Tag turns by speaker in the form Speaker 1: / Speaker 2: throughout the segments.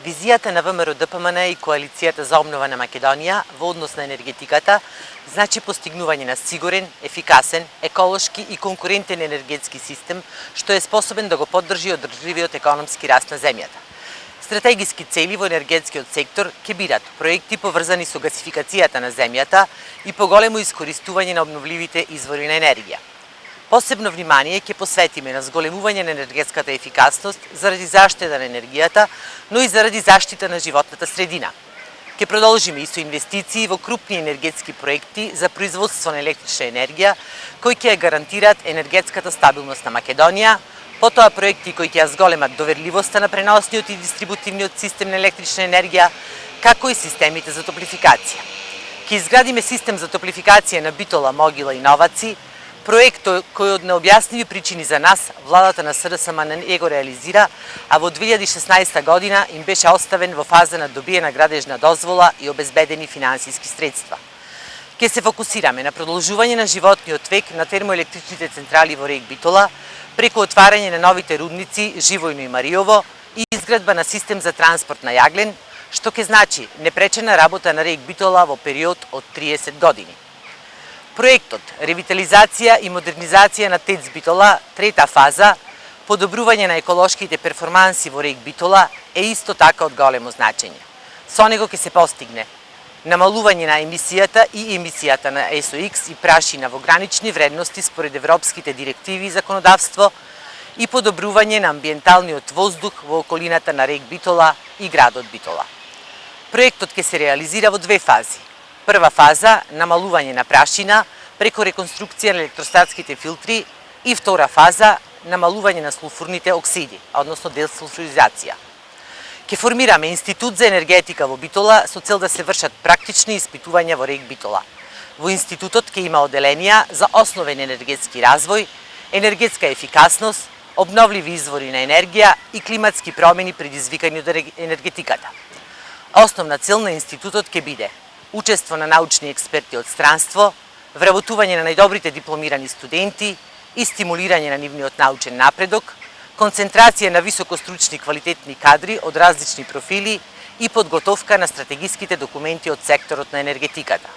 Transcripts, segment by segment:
Speaker 1: Визијата на ВМРО-ДПМН и Коалицијата за обнова на Македонија во однос на енергетиката значи постигнување на сигурен, ефикасен, еколошки и конкурентен енергетски систем што е способен да го поддржи одржливиот економски раст на земјата. Стратегиски цели во енергетскиот сектор ќе бидат проекти поврзани со гасификацијата на земјата и поголемо искористување на обновливите извори на енергија. Посебно внимание ќе посветиме на зголемување на енергетската ефикасност заради заштита на енергијата, но и заради заштита на животната средина. Ќе продолжиме и со инвестиции во крупни енергетски проекти за производство на електрична енергија, кои ќе гарантираат енергетската стабилност на Македонија, потоа проекти кои ќе ја зголемат доверливоста на преносниот и дистрибутивниот систем на електрична енергија, како и системите за топлификација. Ќе изградиме систем за топлификација на Битола, Могила и Новаци, проект кој од необјасниви причини за нас владата на СДСМ не го реализира, а во 2016 година им беше оставен во фаза на добиена градежна дозвола и обезбедени финансиски средства. Ќе се фокусираме на продолжување на животниот век на термоелектричните централи во рек Битола, преку отварање на новите рудници Живојно и Мариово и изградба на систем за транспорт на јаглен, што ќе значи непречена работа на рек Битола во период од 30 години. Проектот ревитализација и модернизација на ТЕЦ Битола, трета фаза, подобрување на еколошките перформанси во рек Битола е исто така од големо значење. Со него ќе се постигне намалување на емисијата на SOX и прашина во гранични вредности според европските директиви и законодавство и подобрување на амбиенталниот воздух во околината на рек Битола и градот Битола. Проектот ќе се реализира во две фази. Прва фаза – намалување на прашина преку реконструкција на електростатските филтри и втора фаза – намалување на сулфурните оксиди, односно десулфуризација. Ќе формираме Институт за енергетика во Битола со цел да се вршат практични испитувања во рек Битола. Во институтот ќе има оделенија за основен енергетски развој, енергетска ефикасност, обновливи извори на енергија и климатски промени предизвикани од енергетиката. Основна цел на институтот ќе биде учество на научни експерти од странство, вработување на најдобрите дипломирани студенти и стимулирање на нивниот научен напредок, концентрација на високостручни квалитетни кадри од различни профили и подготовка на стратегиските документи од секторот на енергетиката.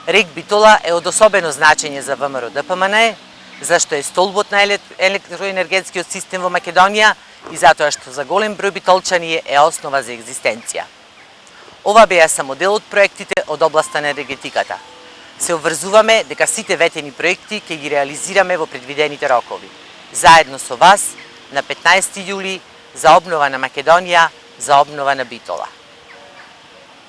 Speaker 1: Рек Битола е од особено значење за ВМРО-ДПМН, зашто е столбот на електроенергетскиот систем во Македонија и затоа што за голем број битолчани е основа за екзистенција. Ова беа само дел од проектите од областа на енергетиката. Се обврзуваме дека сите ветени проекти ќе ги реализираме во предвидените рокови. Заедно со вас на 15 јули за обнова на Македонија, за обнова на Битола.